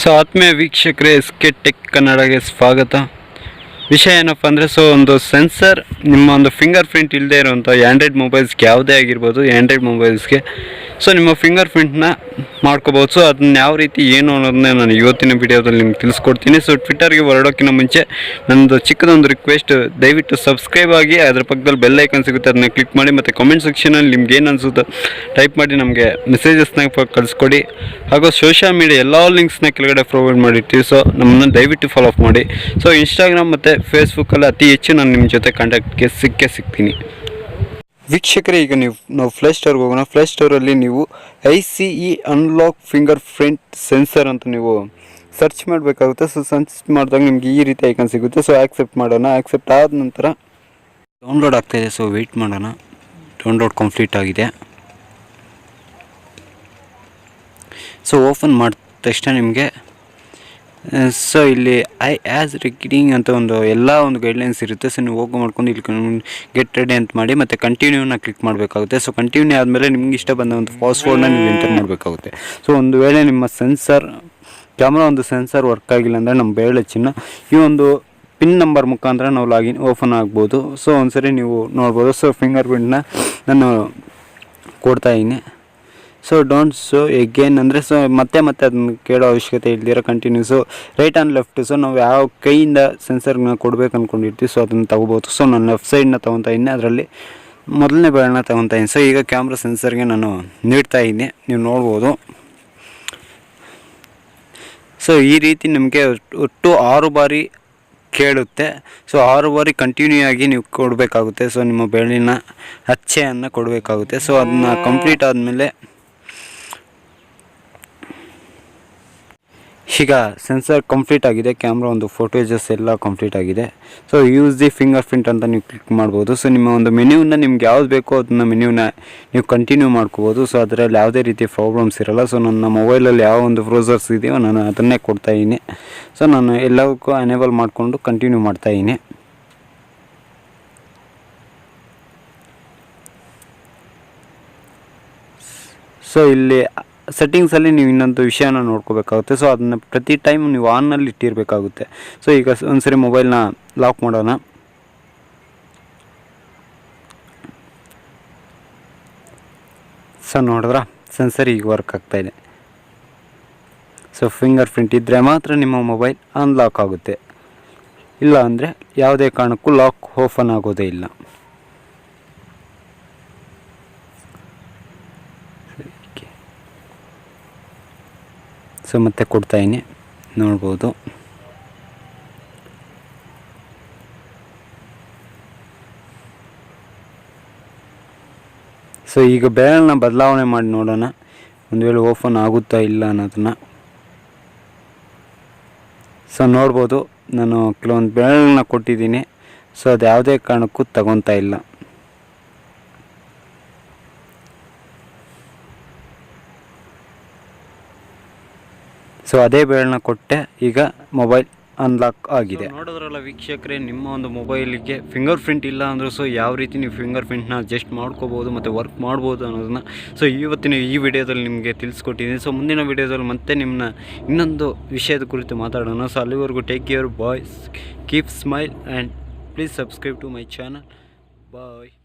So ಆತ್ಮೀಯ ವೀಕ್ಷಕರೇ SK tech ಕನ್ನಡಗೆ ಸ್ವಾಗತ. ವಿಷಯ ಏನಪ್ಪ ಅಂದರೆ ಒಂದು ಸೆನ್ಸರ್ ನಿಮ್ಮ ಒಂದು ಫಿಂಗರ್ ಪ್ರಿಂಟ್ ಇಲ್ಲದೆ ಇರುವಂಥ ಆ್ಯಂಡ್ರಾಯ್ಡ್ ಮೊಬೈಲ್ಸ್ಗೆ ಯಾವುದೇ ಆಗಿರ್ಬೋದು, ಆ್ಯಂಡ್ರಾಯ್ಡ್ ಮೊಬೈಲ್ಸ್ಗೆ ನಿಮ್ಮ ಫಿಂಗರ್ ಪ್ರಿಂಟ್ನ ಮಾಡ್ಕೋಬೋದು. ಸೊ ಅದನ್ನ ಯಾವ ರೀತಿ ಏನು ಅನ್ನೋದನ್ನೇ ನಾನು ಇವತ್ತಿನ ವಿಡಿಯೋದಲ್ಲಿ ನಿಮ್ಗೆ ತಿಳಿಸ್ಕೊಡ್ತೀನಿ. ಸೊ ಟ್ವಿಟ್ಟರ್ಗೆ ಹೊರಡೋಕ್ಕಿಂತ ಮುಂಚೆ ನನ್ನದು ಚಿಕ್ಕದೊಂದು ರಿಕ್ವೆಸ್ಟ್, ದಯವಿಟ್ಟು ಸಬ್ಸ್ಕ್ರೈಬ್ ಆಗಿ ಅದರ ಪಕ್ಕದಲ್ಲಿ ಬೆಲ್ ಐಕನ್ ಸಿಗುತ್ತೆ, ಅದನ್ನ ಕ್ಲಿಕ್ ಮಾಡಿ. ಮತ್ತು ಕಾಮೆಂಟ್ ಸೆಕ್ಷನಲ್ಲಿ ನಿಮ್ಗೆ ಏನು ಅನಿಸುತ್ತೆ ಟೈಪ್ ಮಾಡಿ ನಮಗೆ ಮೆಸೇಜಸ್ನ ಕಳಿಸ್ಕೊಡಿ. ಹಾಗೂ ಸೋಷಿಯಲ್ ಮೀಡಿಯಾ ಎಲ್ಲ ಲಿಂಕ್ಸ್ನ ಕೆಳಗಡೆ ಪ್ರೊವೈಡ್ ಮಾಡಿರ್ತೀವಿ. ಸೊ ನಮ್ಮನ್ನು ದಯವಿಟ್ಟು ಫಾಲೋ ಅಪ್ ಮಾಡಿ. ಸೊ ಇನ್ಸ್ಟಾಗ್ರಾಮ್ ಮತ್ತು ಫೇಸ್ಬುಕ್ಕಲ್ಲಿ ಅತಿ ಹೆಚ್ಚು ನಾನು ನಿಮ್ಮ ಜೊತೆ ಕಾಂಟ್ಯಾಕ್ಟ್ಗೆ ಸಿಗ್ತೀನಿ. ವೀಕ್ಷಕರೇ, ಈಗ ನಾವು ಪ್ಲೇಸ್ಟೋರ್ಗೆ ಹೋಗೋಣ. ಪ್ಲೇಸ್ಟೋರಲ್ಲಿ ನೀವು ICE unlock finger print sensor ಅಂತ ನೀವು ಸರ್ಚ್ ಮಾಡಬೇಕಾಗುತ್ತೆ. ಸೊ ಸರ್ಚ್ ಮಾಡಿದಾಗ ನಿಮಗೆ ಈ ರೀತಿ ಐಕನ್ ಸಿಗುತ್ತೆ. ಸೊ ಆಕ್ಸೆಪ್ಟ್ ಮಾಡೋಣ. ಆಕ್ಸೆಪ್ಟ್ ಆದ ನಂತರ ಡೌನ್ಲೋಡ್ ಆಗ್ತಾಯಿದೆ. ಸೊ ವೆಯ್ಟ್ ಮಾಡೋಣ. ಡೌನ್ಲೋಡ್ ಕಂಪ್ಲೀಟ್ ಆಗಿದೆ. ಸೊ ಓಪನ್ ಮಾಡಿದ ತಕ್ಷಣ ನಿಮಗೆ ಸೊ ಇಲ್ಲಿ ಆ್ಯಸ್ ರಿಕ್ಕಿಂಗ್ ಅಂತ ಎಲ್ಲ ಗೈಡ್ಲೈನ್ಸ್ ಇರುತ್ತೆ. ಸೊ ನೀವು ಮಾಡ್ಕೊಂಡು ಇಲ್ಲಿ ಗೆಟ್ ರೆಡಿ ಅಂತ ಮಾಡಿ ಮತ್ತು ಕಂಟಿನ್ಯೂನ ಕ್ಲಿಕ್ ಮಾಡಬೇಕಾಗುತ್ತೆ. ಸೊ ಕಂಟಿನ್ಯೂ ಆದಮೇಲೆ ನಿಮ್ಗೆ ಇಷ್ಟ ಬಂದ ಒಂದು ಪಾಸ್ವರ್ಡ್ನ ನೀವು ಎಂಟರ್ ಮಾಡಬೇಕಾಗುತ್ತೆ. ಸೊ ಒಂದು ವೇಳೆ ನಿಮ್ಮ ಕ್ಯಾಮ್ರಾ ಸೆನ್ಸರ್ ವರ್ಕ್ ಆಗಿಲ್ಲ ಅಂದರೆ ನಮ್ಮ ಬೆರಳು ಚಿನ್ನ ಈ ಪಿನ್ ನಂಬರ್ ಮುಖಾಂತರ ನಾವು ಲಾಗಿನ್ ಓಪನ್ ಆಗ್ಬೋದು. ಸೊ ಒಂದ್ಸರಿ ನೀವು ನೋಡ್ಬೋದು. ಸೊ ಫಿಂಗರ್ ಪ್ರಿಂಟ್ನ ನಾನು ಕೊಡ್ತಾಯಿದ್ದೀನಿ. ಸೊ ಡೋಂಟ್ ಶೋ ಎಗೇನ್ ಅಂದರೆ ಮತ್ತೆ ಅದನ್ನು ಕೇಳೋ ಅವಶ್ಯಕತೆ ಇಲ್ದಿರೋ continue. So right and left. So ನಾವು ಯಾವ ಕೈಯಿಂದ ಸೆನ್ಸರ್ನ ಕೊಡಬೇಕು ಅಂದ್ಕೊಂಡಿರ್ತೀವಿ. ಸೊ ಅದನ್ನು ತೊಗೋಬೋದು. ಸೊ ನಾನು ಲೆಫ್ಟ್ ಸೈಡ್ನ ತೊಗೊತಾ ಇದ್ದೀನಿ. ಅದರಲ್ಲಿ ಮೊದಲನೇ ಬೆರಳನ್ನ ತೊಗೊತಾ ಇದ್ದೀನಿ. ಸೊ ಈಗ ಕ್ಯಾಮ್ರಾ ಸೆನ್ಸರ್ಗೆ ನಾನು ನೀಡ್ತಾ ಇದ್ದೀನಿ, ನೀವು ನೋಡ್ಬೋದು. ಸೊ ಈ ರೀತಿ ನಿಮಗೆ ಒಟ್ಟು 6 ಬಾರಿ ಕೇಳುತ್ತೆ. ಸೊ 6 ಬಾರಿ ಕಂಟಿನ್ಯೂ ಆಗಿ ನೀವು ಕೊಡಬೇಕಾಗುತ್ತೆ. ಸೊ ನಿಮ್ಮ ಬೆರಳಿನ ಅಚ್ಚೆಯನ್ನು ಕೊಡಬೇಕಾಗುತ್ತೆ. ಸೊ ಅದನ್ನು ಕಂಪ್ಲೀಟ್ ಆದಮೇಲೆ ಈಗ ಸೆನ್ಸರ್ ಕಂಪ್ಲೀಟ್ ಆಗಿದೆ. ಕ್ಯಾಮ್ರಾ ಫೋಟೋಜಸ್ ಎಲ್ಲ ಕಂಪ್ಲೀಟ್ ಆಗಿದೆ. So use the finger print ಅಂತ ನೀವು ಕ್ಲಿಕ್ ಮಾಡ್ಬೋದು. ಸೊ ನಿಮ್ಮ ಮೆನ್ಯೂನ ನಿಮ್ಗೆ ಯಾವ್ದು ಬೇಕೋ ಅದನ್ನ ಮೆನ್ಯೂನ ನೀವು ಕಂಟಿನ್ಯೂ ಮಾಡ್ಕೋಬೋದು. ಸೊ ಅದರಲ್ಲಿ ಯಾವುದೇ ರೀತಿ ಪ್ರಾಬ್ಲಮ್ಸ್ ಇರೋಲ್ಲ. ಸೊ ನನ್ನ ಮೊಬೈಲಲ್ಲಿ ಯಾವ ಬ್ರೌಸರ್ಸ್ ಇದೆಯೋ ನಾನು ಅದನ್ನೇ ಕೊಡ್ತಾಯಿದ್ದೀನಿ. ಸೊ ನಾನು ಎಲ್ಲದಕ್ಕೂ ಎನೇಬಲ್ ಮಾಡಿಕೊಂಡು ಕಂಟಿನ್ಯೂ ಮಾಡ್ತಾಯಿದ್ದೀನಿ. ಸೊ ಇಲ್ಲಿ ಸೆಟ್ಟಿಂಗ್ಸಲ್ಲಿ ನೀವು ಇನ್ನೊಂದು ವಿಷಯನ ನೋಡ್ಕೋಬೇಕಾಗುತ್ತೆ. ಸೊ ಅದನ್ನು ಪ್ರತಿ ಟೈಮ್ ನೀವು ಆನ್ನಲ್ಲಿ ಇಟ್ಟಿರಬೇಕಾಗುತ್ತೆ. ಸೊ ಈಗ ಒಂದ್ಸರಿ ಮೊಬೈಲ್ನ ಲಾಕ್ ಮಾಡೋಣ. ಸೊ ನೋಡಿದ್ರ ಸೆನ್ಸರ್ ಈಗ ವರ್ಕ್ ಆಗ್ತಾಯಿದೆ. ಸೊ ಫಿಂಗರ್ ಪ್ರಿಂಟ್ ಇದ್ದರೆ ಮಾತ್ರ ನಿಮ್ಮ ಮೊಬೈಲ್ ಅನ್ಲಾಕ್ ಆಗುತ್ತೆ. ಇಲ್ಲ ಅಂದರೆ ಯಾವುದೇ ಕಾರಣಕ್ಕೂ ಲಾಕ್ ಓಪನ್ ಆಗೋದೇ ಇಲ್ಲ. ಸೊ ಮತ್ತೆ ಕೊಡ್ತಾಯಿನಿ, ನೋಡ್ಬೋದು. ಸೊ ಈಗ ಬೆರಳನ್ನ ಬದಲಾವಣೆ ಮಾಡಿ ನೋಡೋಣ, ಒಂದು ವೇಳೆ ಓಪನ್ ಆಗುತ್ತಾ ಇಲ್ಲ ಅನ್ನೋದನ್ನು. ಸೊ ನೋಡ್ಬೋದು, ನಾನು ಕೆಲವೊಂದು ಬೆರಳನ್ನ ಕೊಟ್ಟಿದ್ದೀನಿ. ಸೊ ಅದು ಯಾವುದೇ ಕಾರಣಕ್ಕೂ ತಗೊತಾ ಇಲ್ಲ. ಸೊ ಅದೇ ಬೆರಳನ್ನ ಕೊಟ್ಟೆ, ಈಗ ಮೊಬೈಲ್ ಅನ್ಲಾಕ್ ಆಗಿದೆ. ನೋಡೋದ್ರಲ್ಲ ವೀಕ್ಷಕರೇ, ನಿಮ್ಮ ಮೊಬೈಲಿಗೆ ಫಿಂಗರ್ ಪ್ರಿಂಟ್ ಇಲ್ಲ ಅಂದರೂ ಸೊ ಯಾವ ರೀತಿ ನೀವು ಫಿಂಗರ್ ಪ್ರಿಂಟ್ನ ಅಡ್ಜಸ್ಟ್ ಮಾಡ್ಕೋಬೋದು ಮತ್ತು ವರ್ಕ್ ಮಾಡ್ಬೋದು ಅನ್ನೋದನ್ನು ಇವತ್ತಿನ ಈ ವಿಡಿಯೋದಲ್ಲಿ ನಿಮಗೆ ತಿಳಿಸ್ಕೊಟ್ಟಿದ್ದೀನಿ. ಸೊ ಮುಂದಿನ ವಿಡಿಯೋದಲ್ಲಿ ಮತ್ತೆ ನಿಮ್ಮನ್ನ ಇನ್ನೊಂದು ವಿಷಯದ ಕುರಿತು ಮಾತಾಡೋಣ. ಸೊ ಅಲ್ಲಿವರೆಗೂ take care, boys, keep smile and please subscribe to my channel. Bye.